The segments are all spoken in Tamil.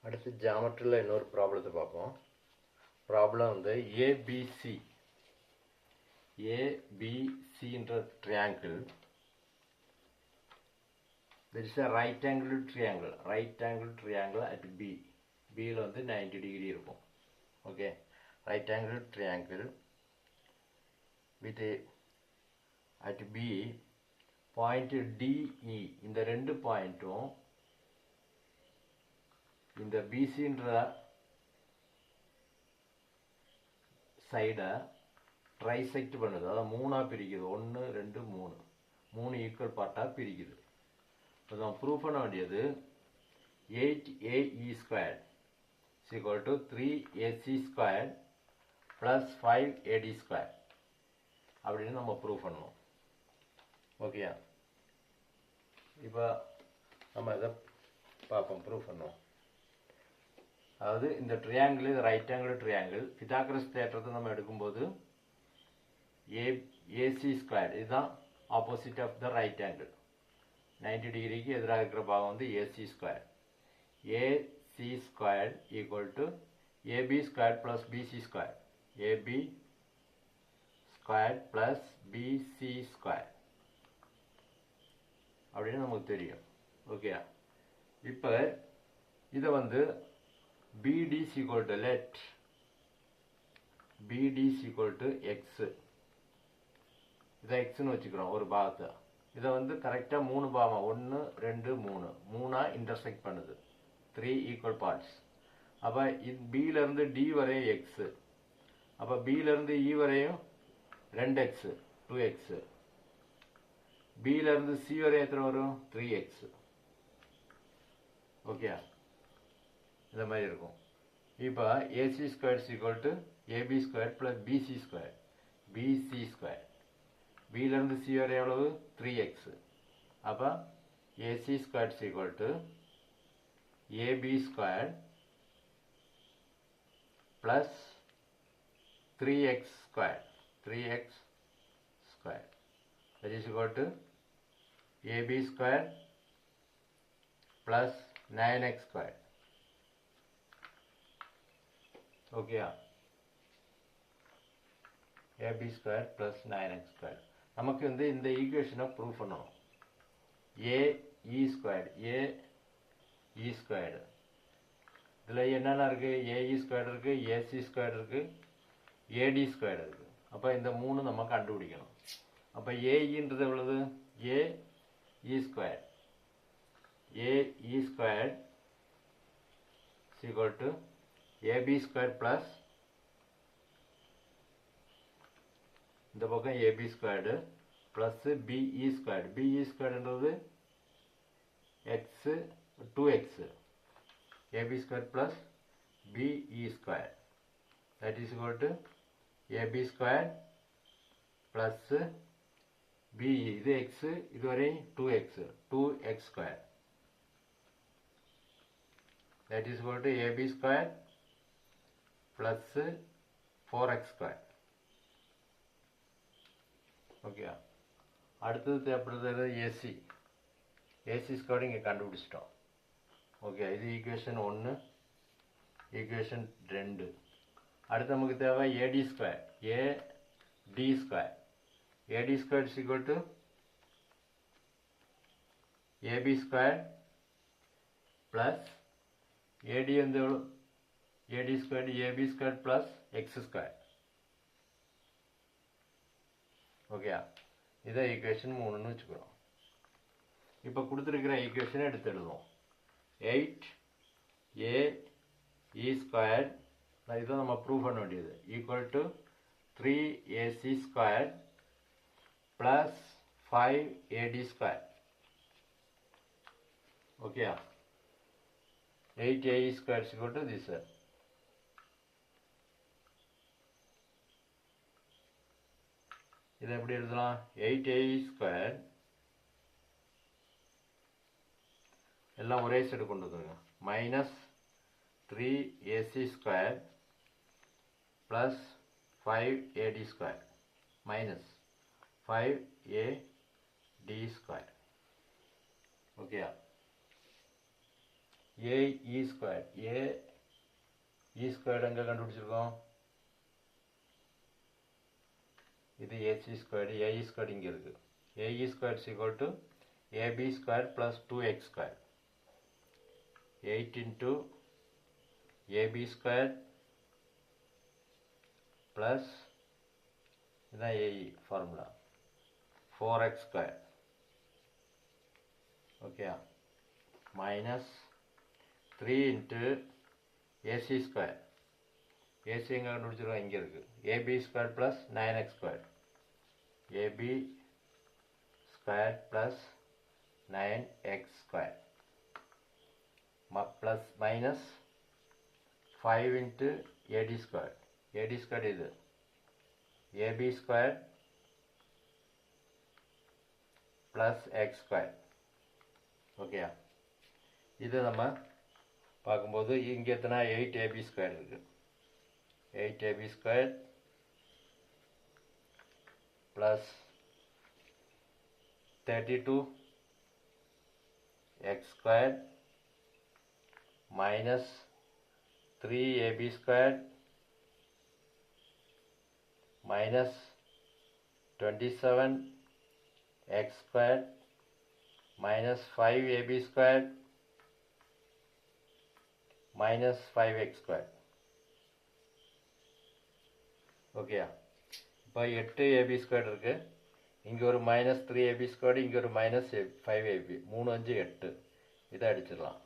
அடுத்து ஜாமெட்ரியில் இன்னொரு ப்ராப்ளத்தை பார்ப்போம். ப்ராப்ளம் வந்து ஏபிசின்ற triangle. There is a right angle triangle at B. Bல வந்து 90 டிகிரி இருக்கும். Okay, right angle triangle with at B point DE. இந்த ரெண்டு பாயிண்ட்டும் இந்த BCன்ற சைடை ட்ரைசெக்ட் பண்ணுது. அதாவது மூணாக பிரிக்குது. 1 2 3 ஈக்குவல் பார்ட்டாக பிரிக்குது. இப்போ நம்ம ப்ரூவ் பண்ண வேண்டியது 8AE square equal to 3AC square plus 5AD square அப்படின்னு நம்ம ப்ரூவ் பண்ணணும். ஓகேயா? இப்போ நம்ம இதை பார்ப்போம், ப்ரூவ் பண்ணுவோம். அதாவது இந்த ட்ரையாங்கிள், இது ரைட் ஆங்கிள் ட்ரையாங்கிள். பித்தாகரஸ் தேற்றத்தை நம்ம எடுக்கும்போது ஏசி ஸ்கொயர் இதுதான் opposite of the right angle. 90 டிகிரிக்கு எதிராக இருக்கிற பாகம் வந்து AC square. AC square equal to AB square plus BC square. AB square plus BC square அப்படின்னு நமக்கு தெரியும். ஓகே, இப்போ இதை வந்து BD is equal to let BD is equal to X. இதை எக்ஸ்ன்னு வச்சுக்கிறோம் ஒரு பாகத்தை. இதை வந்து கரெக்டாக 3 பாகம் 1 2 3 இன்டர்செக்ட் பண்ணுது. 3 ஈக்குவல் பார்ட்ஸ். அப்போ பியிலேருந்து டி வரையும் எக்ஸு. அப்போ பியிலேருந்து இ வரையும் 2x 2x. பியிலேருந்து சி வரையும் எத்தனை வரும்? 3x. ஓகே, இந்த மாதிரி இருக்கும். இப்போ AC square equal to AB square plus BC square. BC square பியிலேருந்து சி வரை எவ்வளவு? 3x. அப்போ AC square equal to AB square plus 3x square. 3x square that is equal to AB square plus 9x square. ஓகேயா? AB square plus 9x square. நமக்கு வந்து இந்த ஈக்குவேஷனை ப்ரூவ் பண்ணணும். ஏஇ ஸ்கொயர் ஏஇ ஸ்கொயர் இதில் என்னென்ன இருக்குது? ஏஇ ஸ்கொயர் இருக்குது, ஏசி ஸ்கொயர் இருக்குது, ஏடி ஸ்கொயர் இருக்குது. அப்போ இந்த 3 நம்ம கண்டுபிடிக்கணும். அப்போ ஏஇன்றது எவ்வளவு? AE square. AE square equal to AB square plus இந்த பக்கம் AB squared plus BE squared. BE ஸ்கொயர்டுன்றது x 2x. AB square plus BE square that is equal to AB square plus BE. இது எக்ஸு, இதுவரை 2x 2x square that is equal to AB square plus 4x square. Okay, அடுத்தது தேவைப்படுறது ஏசி. ஏசி ஸ்கொயர் இங்கே கண்டுபிடிச்சிட்டோம். ஓகே, இது ஈக்குவேஷன் 1, ஈக்குவேஷன் 2. அடுத்து நமக்கு தேவை AD square. AD square. AD square is equal to AB square plus AD வந்து எவ்வளோ? AD square AB square plus X square. Okay, இதை ஈக்குவேஷன் 3ன்னு வச்சுக்கிறோம். இப்போ கொடுத்துருக்கிற ஈக்குவேஷனை எடுத்து எழுதுவோம். 8AE ஸ்கொயர் இதை நம்ம ப்ரூவ் பண்ண வேண்டியது equal to 3AC square plus 5AD square. Okay, 8AE square is equal to this. இதை எப்படி எழுதலாம்? 8AE ஸ்கொயர் எல்லாம் ஒரே சைடு கொண்டு வந்துருங்க. Minus 3AC square plus 5AD square minus 5AD square. Okay, A E square A E square எங்கே கண்டுபிடிச்சிருக்கோம்? இது ஏசி ஸ்கொயர் ஏஇ ஸ்கொயர் இங்கே இருக்குது. AE square is equal to AB square plus 2x square 8 into AB square plus இதுதான் AE formula 4x square. Okay, minus 3 into AC square AC எங்கே கண்டுபிடிச்சிருக்கோம்? இங்கே இருக்குது. AB square plus 9x square AB square plus 9x square plus minus 5 into AD square AD square இது AB square plus X square. Okay, இது நம்ம பார்க்கும்போது இங்கே எத்தனை 8 ஏபி ஸ்கொயர் இருக்குது. 8 AB square plus 32 X square minus 3ab squared minus 27 x squared minus 5ab squared minus 5x squared. ஓகேயா, இப்போ 8ab squared இருக்கு. இங்கே ஒரு மைனஸ் 3ab squared, இங்கே ஒரு மைனஸ் 5ab, 3 5 8, இதை அடிச்சிடலாம்.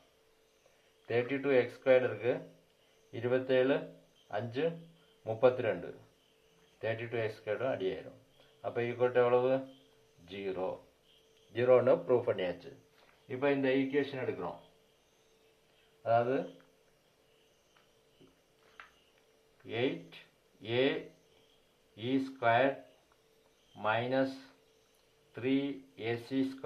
32x ஸ்கொயர் இருக்கு. 27 5 32, 32x ஸ்கொயரும் அடியாயிரும். அப்போ ஈக்குவல் எவ்வளவு? 0. 0ன்னு ப்ரூவ் பண்ணியாச்சு. இப்போ இந்த ஈக்குவேஷன் எடுக்கிறோம். அதாவது 8a e square minus 3ac square